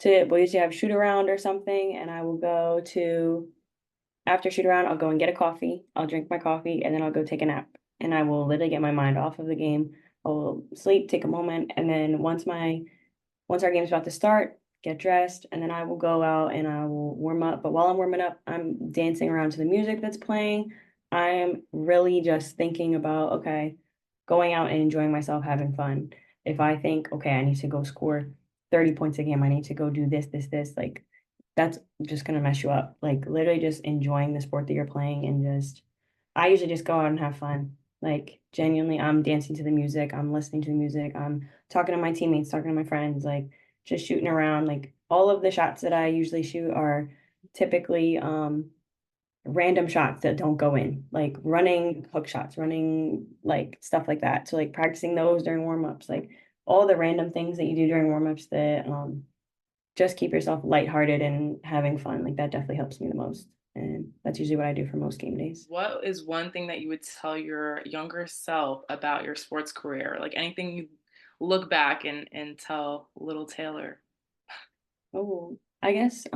to, we usually have shoot around or something, and I will go to, after shoot around, I'll go and get a coffee. I'll drink my coffee, and then I'll go take a nap. And I will literally get my mind off of the game. I'll sleep, take a moment, and then once our game's about to start, get dressed, and then I will go out and I will warm up. But while I'm warming up, I'm dancing around to the music that's playing. I am really just thinking about, okay, going out and enjoying myself, having fun. If I think, okay, I need to go score 30 points a game, I need to go do this, like that's just gonna mess you up. Like literally just enjoying the sport that you're playing and just I usually just go out and have fun. Like genuinely, I'm dancing to the music, I'm listening to the music, I'm talking to my teammates, talking to my friends, like just shooting around. Like all of the shots that I usually shoot are typically random shots that don't go in, like running hook shots, running like stuff like that. So like practicing those during warm-ups, like all the random things that you do during warm-ups that just keep yourself lighthearted and having fun. Like that definitely helps me the most. And that's usually what I do for most game days. What is one thing that you would tell your younger self about your sports career? Like anything you look back and tell little Taylor? Oh, I guess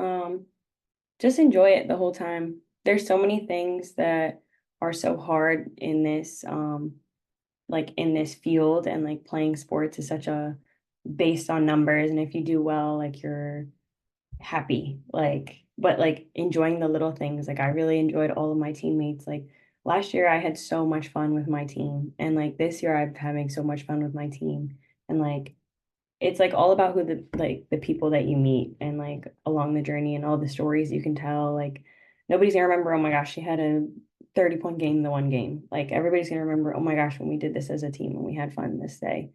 just enjoy it the whole time. There's so many things that are so hard in this like in this field, and like playing sports is such a based on numbers, and if you do well, like you're happy. Like but like enjoying the little things. Like I really enjoyed all of my teammates. Like last year I had so much fun with my team, and like this year I'm having so much fun with my team. And like it's like all about who the people that you meet, and like along the journey and all the stories you can tell. Like nobody's gonna remember, oh my gosh, she had a 30-point game the one game. Like everybody's gonna remember, oh my gosh, when we did this as a team and we had fun this day.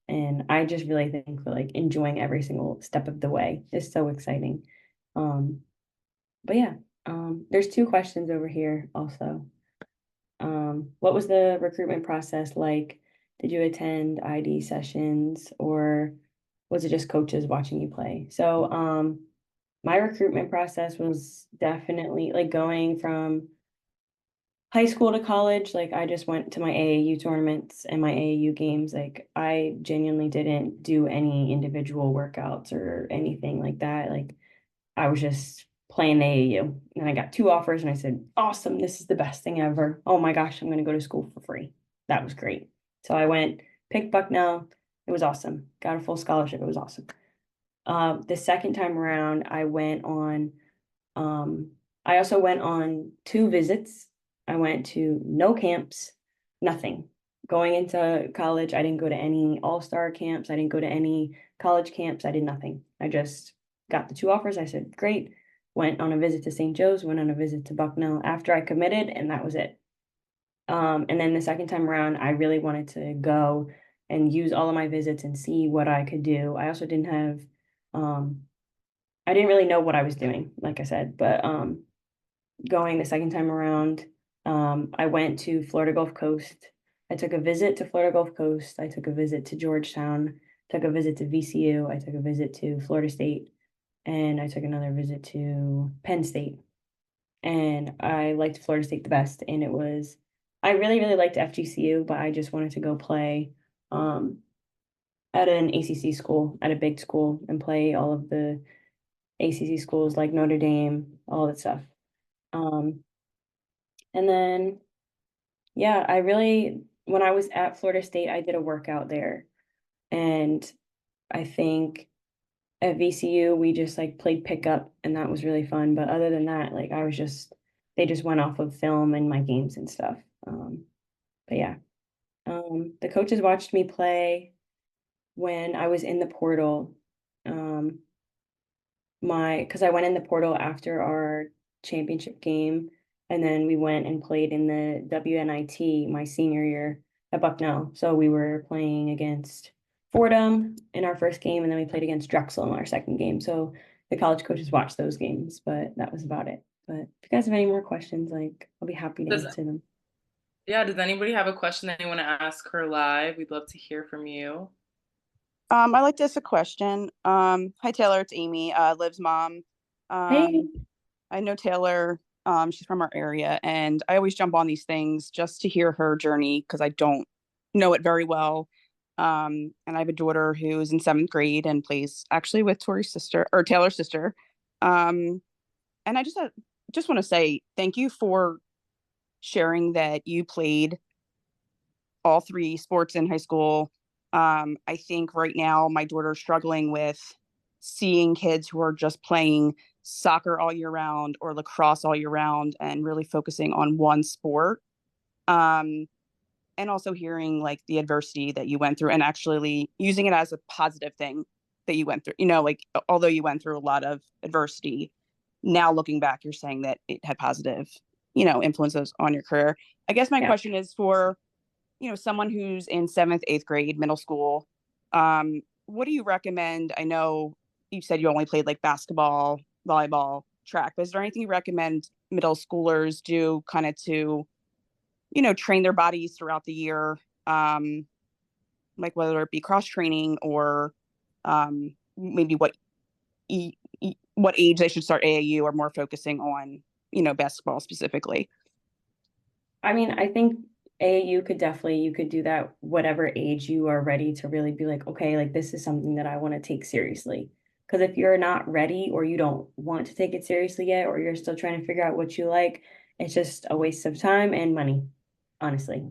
And I just really think that like enjoying every single step of the way is so exciting. Um, but yeah, there's two questions over here also. What was the recruitment process like? Did you attend ID sessions, or was it just coaches watching you play? So, my recruitment process was definitely like going from high school to college. Like I just went to my AAU tournaments and my AAU games. Like I genuinely didn't do any individual workouts or anything like that. Like I was just playing AAU, and I got two offers and I said, awesome, this is the best thing ever. Oh my gosh, I'm going to go to school for free. That was great. So I went, picked Bucknell. It was awesome. Got a full scholarship. It was awesome. The second time around, um, I also went on two visits. I went to no camps, nothing. Going into college, I didn't go to any all-star camps. I didn't go to any college camps. I did nothing. I just got the two offers. I said, great. Went on a visit to St. Joe's, went on a visit to Bucknell after I committed, and that was it. And then the second time around, I really wanted to go and use all of my visits and see what I could do. I also didn't have, um, I didn't really know what I was doing, like I said, but going the second time around, I went to Florida Gulf Coast. I took a visit to Florida Gulf Coast. I took a visit to Georgetown, took a visit to VCU. I took a visit to Florida State, and I took another visit to Penn State. And I liked Florida State the best. And it was, I really, really liked FGCU, but I just wanted to go play um, at an ACC school, at a big school, and play all of the ACC schools like Notre Dame, all that stuff. Um, and then, yeah, I really, when I was at Florida State, I did a workout there. And I think at VCU, we just like played pickup and that was really fun. But other than that, like they just went off of film and my games and stuff. But yeah, the coaches watched me play when I was in the portal. Um, because I went in the portal after our championship game, and then we went and played in the WNIT my senior year at Bucknell. So we were playing against Fordham in our first game, and then we played against Drexel in our second game. So the college coaches watched those games, but that was about it. But if you guys have any more questions, like I'll be happy to Does answer them. Yeah, does anybody have a question that they want to ask her live? We'd love to hear from you. I'd like to ask a question. Hi Taylor, it's Amy, Liv's mom. Hey, I know Taylor, she's from our area, and I always jump on these things just to hear her journey because I don't know it very well. And I have a daughter who's in seventh grade and plays actually with Tori's sister or Taylor's sister. And I just want to say thank you for sharing that you played all three sports in high school. I think right now my daughter's struggling with seeing kids who are just playing soccer all year round or lacrosse all year round and really focusing on one sport. Um, and also hearing like the adversity that you went through and actually using it as a positive thing that you went through, like although you went through a lot of adversity, now looking back, you're saying that it had positive, influences on your career. I guess my yeah. question is for someone who's in seventh, eighth grade, middle school, what do you recommend? I know you said you only played like basketball, volleyball, track, but is there anything you recommend middle schoolers do kind of to, train their bodies throughout the year? Like whether it be cross training or maybe what age they should start AAU or more focusing on, basketball specifically. I mean, I think you could do that whatever age you are ready to really be like, okay, like this is something that I want to take seriously. Because if you're not ready or you don't want to take it seriously yet, or you're still trying to figure out what you like, it's just a waste of time and money, honestly.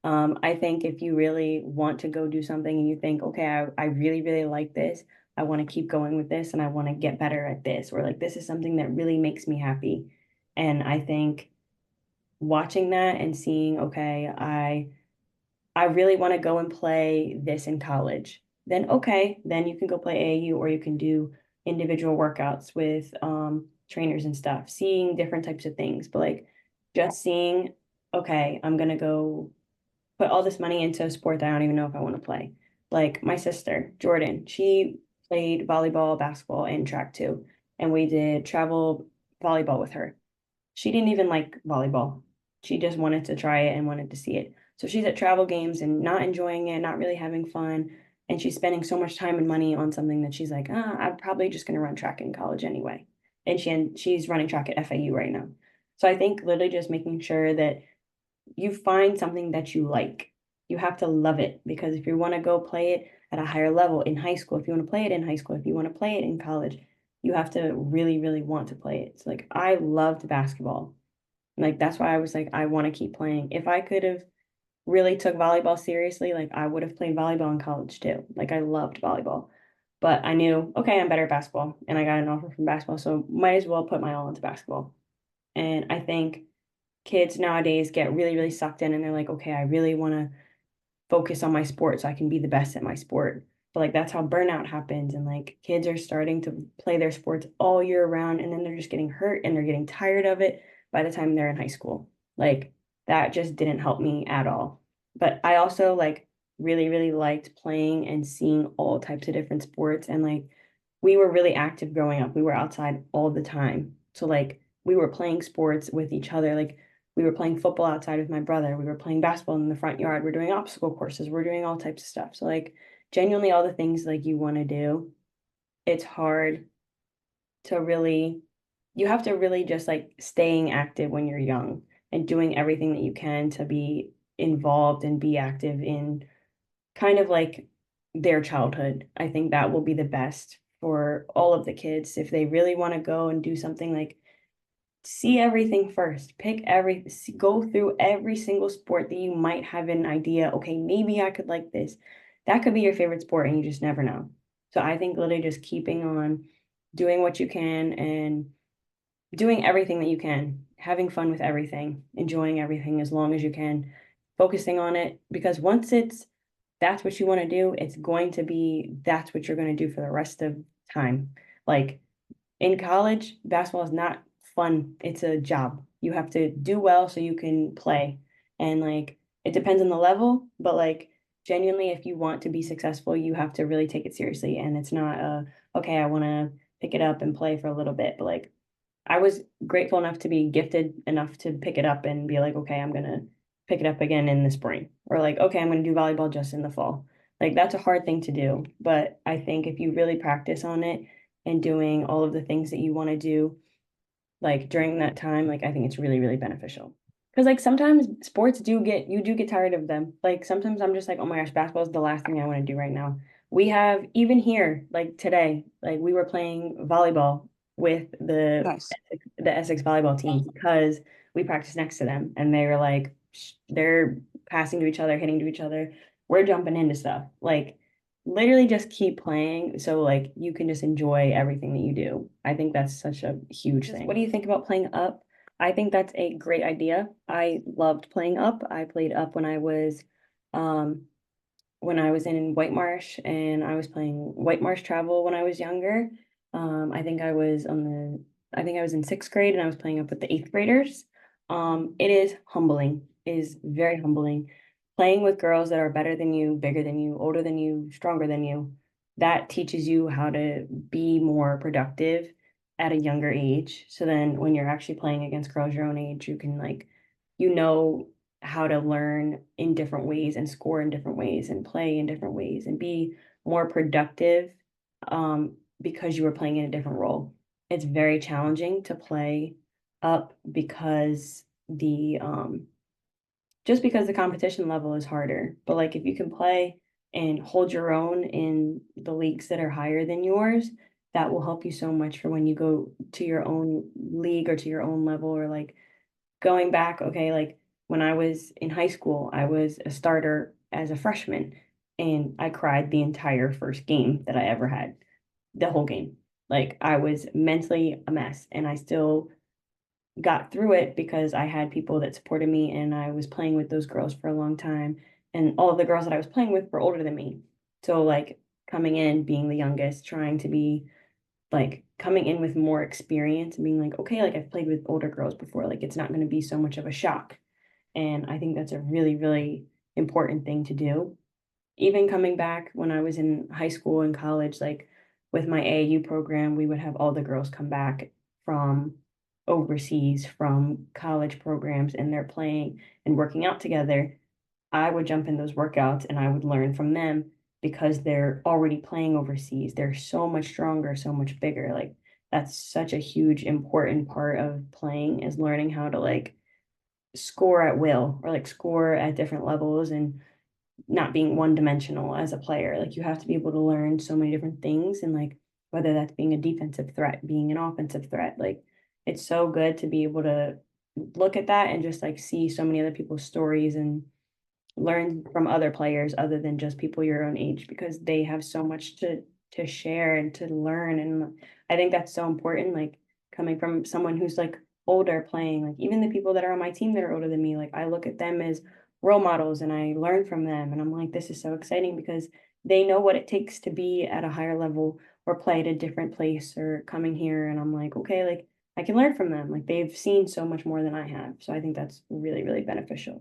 I think if you really want to go do something and you think, okay, I really, really like this, I want to keep going with this and I want to get better at this, or like this is something that really makes me happy. And I think watching that and seeing, okay, I really want to go and play this in college. Then okay, then you can go play AAU or you can do individual workouts with trainers and stuff, seeing different types of things. But like just seeing, okay, I'm gonna go put all this money into a sport that I don't even know if I want to play. Like my sister, Jordan, she played volleyball, basketball, and track too. And we did travel volleyball with her. She didn't even like volleyball. She just wanted to try it and wanted to see it. So she's at travel games and not enjoying it, not really having fun. And she's spending so much time and money on something that she's like, I'm probably just going to run track in college anyway. And she's running track at FAU right now. So I think literally just making sure that you find something that you like. You have to love it because if you want to go play it at a higher level in high school, if you want to play it in high school, if you want to play it in college, you have to really, really want to play it. So like I loved basketball. Like that's why I was like, I want to keep playing. If I could have really took volleyball seriously, like I would have played volleyball in college too. Like I loved volleyball. But I knew, okay, I'm better at basketball. And I got an offer from basketball. So might as well put my all into basketball. And I think kids nowadays get really, really sucked in and they're like, okay, I really want to focus on my sport so I can be the best at my sport. But like that's how burnout happens. And like kids are starting to play their sports all year round and then they're just getting hurt and they're getting tired of it by the time they're in high school. Like that just didn't help me at all. But I also like really, really liked playing and seeing all types of different sports. And like we were really active growing up. We were outside all the time. So like we were playing sports with each other. Like we were playing football outside with my brother. We were playing basketball in the front yard. We're doing obstacle courses. We're doing all types of stuff. So like genuinely all the things like you want to do, it's hard to really you have to really just like staying active when you're young and doing everything that you can to be involved and be active in kind of like their childhood. I think that will be the best for all of the kids if they really want to go and do something like see everything first. Go through every single sport that you might have an idea. Okay, maybe I could like this. That could be your favorite sport, and you just never know. So I think literally just keeping on doing what you can and doing everything that you can, having fun with everything, enjoying everything as long as you can, focusing on it, because once that's what you want to do, it's going to be that's what you're going to do for the rest of time. Like in college, basketball is not fun. It's a job. You have to do well so you can play. And like it depends on the level, but like genuinely, if you want to be successful, you have to really take it seriously. And it's not okay, I want to pick it up and play for a little bit. But like I was grateful enough to be gifted enough to pick it up and be like, okay, I'm gonna pick it up again in the spring. Or like, okay, I'm gonna do volleyball just in the fall. Like that's a hard thing to do. But I think if you really practice on it and doing all of the things that you want to do, like during that time, like I think it's really, really beneficial. Because like sometimes sports you do get tired of them. Like sometimes I'm just like, oh my gosh, basketball is the last thing I want to do right now. We have even here, like today, like we were playing volleyball with Nice. the Essex volleyball team because we practiced next to them and they were like they're passing to each other, hitting to each other. We're jumping into stuff. Like literally just keep playing so like you can just enjoy everything that you do. I think that's such a huge thing. What do you think about playing up? I think that's a great idea. I loved playing up. I played up um when I was in White Marsh and I was playing White Marsh Travel when I was younger. I think I think I was in sixth grade and I was playing up with the eighth graders. It is humbling, it is very humbling. Playing with girls that are better than you, bigger than you, older than you, stronger than you, that teaches you how to be more productive at a younger age. So then when you're actually playing against girls your own age, you can like, you know how to learn in different ways and score in different ways and play in different ways and be more productive because you were playing in a different role. It's very challenging to play up because the just because the competition level is harder. But like if you can play and hold your own in the leagues that are higher than yours, that will help you so much for when you go to your own league or to your own level or like going back, okay, like when I was in high school, I was a starter as a freshman and I cried the entire first game that I ever had, the whole game. Like I was mentally a mess and I still got through it because I had people that supported me and I was playing with those girls for a long time. And all of the girls that I was playing with were older than me. So like coming in, being the youngest, trying to be like coming in with more experience and being like, okay, like I've played with older girls before, like it's not going to be so much of a shock. And I think that's a really, really important thing to do. Even coming back when I was in high school and college, like with my AAU program, we would have all the girls come back from overseas, from college programs, and they're playing and working out together. I would jump in those workouts and I would learn from them because they're already playing overseas. They're so much stronger, so much bigger. Like that's such a huge important part of playing is learning how to like score at will or like score at different levels and not being one dimensional as a player. Like you have to be able to learn so many different things and like whether that's being a defensive threat, being an offensive threat, like it's so good to be able to look at that and just like see so many other people's stories and learn from other players other than just people your own age because they have so much to share and to learn. And I think that's so important, like coming from someone who's like older playing, like even the people that are on my team that are older than me, like I look at them as role models and I learn from them. And I'm like, this is so exciting because they know what it takes to be at a higher level or play at a different place or coming here. And I'm like, okay, like I can learn from them. Like they've seen so much more than I have. So I think that's really, really beneficial.